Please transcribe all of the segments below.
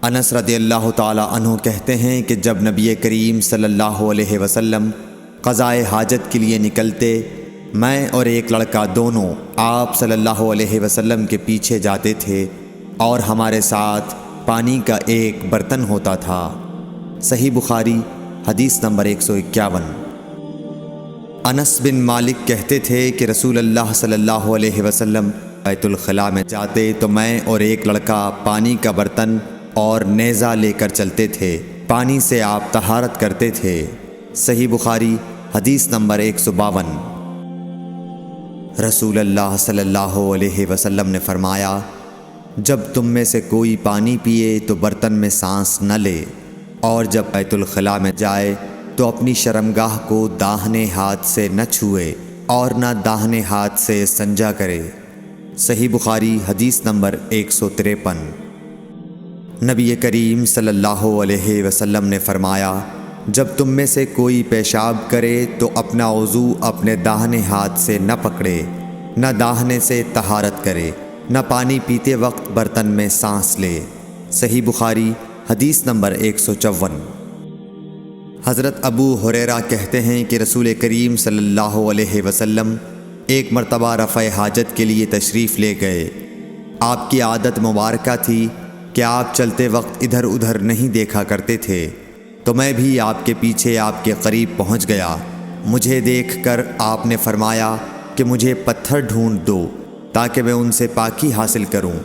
انس رضی اللہ تعالی عنہ کہتے ہیں کہ جب نبی کریم صلی اللہ علیہ وسلم قضائے حاجت کے لیے نکلتے، میں اور ایک لڑکا دونوں آپ صلی اللہ علیہ وسلم کے پیچھے جاتے تھے اور ہمارے ساتھ پانی کا ایک برتن ہوتا تھا۔ صحیح بخاری حدیث نمبر 151۔ انس بن مالک کہتے تھے کہ رسول اللہ صلی اللہ علیہ وسلم بیت الخلاء میں جاتے تو میں اور ایک لڑکا پانی کا برتن اور نیزہ لے کر چلتے تھے، پانی سے آپ طہارت کرتے تھے۔ صحیح بخاری حدیث نمبر 152۔ رسول اللہ صلی اللہ علیہ وسلم نے فرمایا، جب تم میں سے کوئی پانی پیے تو برتن میں سانس نہ لے، اور جب بیت الخلاء میں جائے تو اپنی شرمگاہ کو داہنے ہاتھ سے نہ چھوئے اور نہ داہنے ہاتھ سے استنجا کرے۔ صحیح بخاری حدیث نمبر 153۔ نبی کریم صلی اللہ علیہ وسلم نے فرمایا، جب تم میں سے کوئی پیشاب کرے تو اپنا وضو اپنے داہنے ہاتھ سے نہ پکڑے، نہ داہنے سے طہارت کرے، نہ پانی پیتے وقت برتن میں سانس لے۔ صحیح بخاری حدیث نمبر 154۔ حضرت ابو ہریرہ کہتے ہیں کہ رسول کریم صلی اللہ علیہ وسلم ایک مرتبہ رفع حاجت کے لیے تشریف لے گئے۔ آپ کی عادت مبارکہ تھی کہ آپ چلتے وقت ادھر ادھر نہیں دیکھا کرتے تھے، تو میں بھی آپ کے پیچھے آپ کے قریب پہنچ گیا۔ مجھے دیکھ کر آپ نے فرمایا کہ مجھے پتھر ڈھونڈ دو تاکہ میں ان سے پاکی حاصل کروں،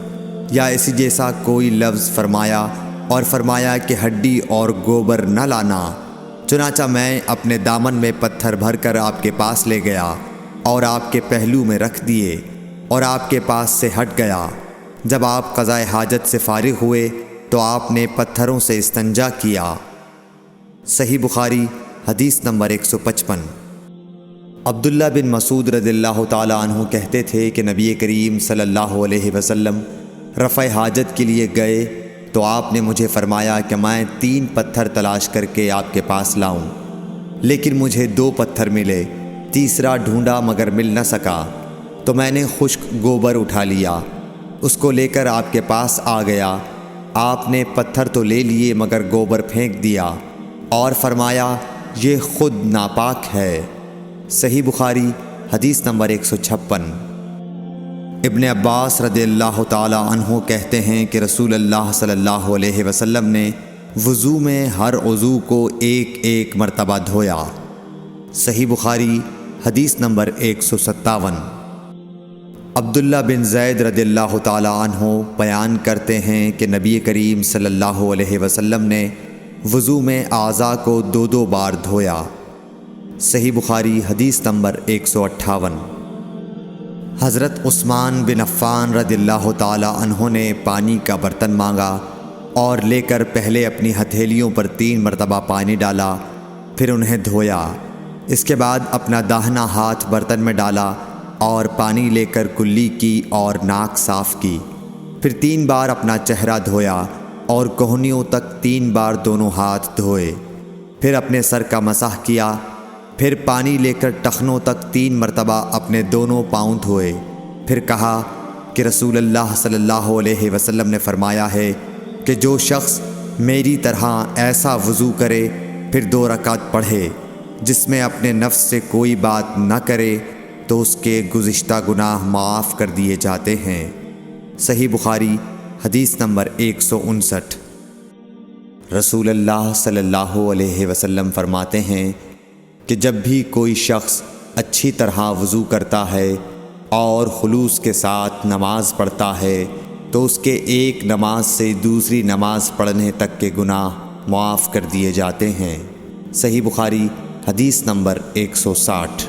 یا اسی جیسا کوئی لفظ فرمایا، اور فرمایا کہ ہڈی اور گوبر نہ لانا۔ چنانچہ میں اپنے دامن میں پتھر بھر کر آپ کے پاس لے گیا اور آپ کے پہلو میں رکھ دیے اور آپ کے پاس سے ہٹ گیا۔ جب آپ قضائے حاجت سے فارغ ہوئے تو آپ نے پتھروں سے استنجا کیا۔ صحیح بخاری حدیث نمبر 155۔ عبداللہ بن مسعود رضی اللہ تعالی عنہ کہتے تھے کہ نبی کریم صلی اللہ علیہ وسلم رفع حاجت کے لیے گئے تو آپ نے مجھے فرمایا کہ میں 3 پتھر تلاش کر کے آپ کے پاس لاؤں، لیکن مجھے 2 پتھر ملے، تیسرا ڈھونڈا مگر مل نہ سکا، تو میں نے خشک گوبر اٹھا لیا، اس کو لے کر آپ کے پاس آ گیا۔ آپ نے پتھر تو لے لیے مگر گوبر پھینک دیا اور فرمایا، یہ خود ناپاک ہے۔ صحیح بخاری حدیث نمبر 156۔ ابن عباس رضی اللہ تعالی عنہ کہتے ہیں کہ رسول اللہ صلی اللہ علیہ وسلم نے وضو میں ہر عضو کو ایک ایک مرتبہ دھویا۔ صحیح بخاری حدیث نمبر 157۔ عبداللہ بن زید رضی اللہ تعالی عنہ بیان کرتے ہیں کہ نبی کریم صلی اللہ علیہ وسلم نے وضو میں اعضاء کو 2 بار دھویا۔ صحیح بخاری حدیث نمبر 158۔ حضرت عثمان بن عفان رضی اللہ تعالی عنہ نے پانی کا برتن مانگا اور لے کر پہلے اپنی ہتھیلیوں پر 3 مرتبہ پانی ڈالا، پھر انہیں دھویا۔ اس کے بعد اپنا داہنا ہاتھ برتن میں ڈالا اور پانی لے کر کلی کی اور ناک صاف کی، پھر 3 بار اپنا چہرہ دھویا اور کوہنیوں تک 3 بار دونوں ہاتھ دھوئے، پھر اپنے سر کا مسح کیا، پھر پانی لے کر ٹخنوں تک 3 مرتبہ اپنے دونوں پاؤں دھوئے، پھر کہا کہ رسول اللہ صلی اللہ علیہ وسلم نے فرمایا ہے کہ جو شخص میری طرح ایسا وضو کرے پھر 2 رکعت پڑھے جس میں اپنے نفس سے کوئی بات نہ کرے تو اس کے گزشتہ گناہ معاف کر دیے جاتے ہیں۔ صحیح بخاری حدیث نمبر 159۔ رسول اللہ صلی اللہ علیہ وسلم فرماتے ہیں کہ جب بھی کوئی شخص اچھی طرح وضو کرتا ہے اور خلوص کے ساتھ نماز پڑھتا ہے تو اس کے ایک نماز سے دوسری نماز پڑھنے تک کے گناہ معاف کر دیے جاتے ہیں۔ صحیح بخاری حدیث نمبر 160۔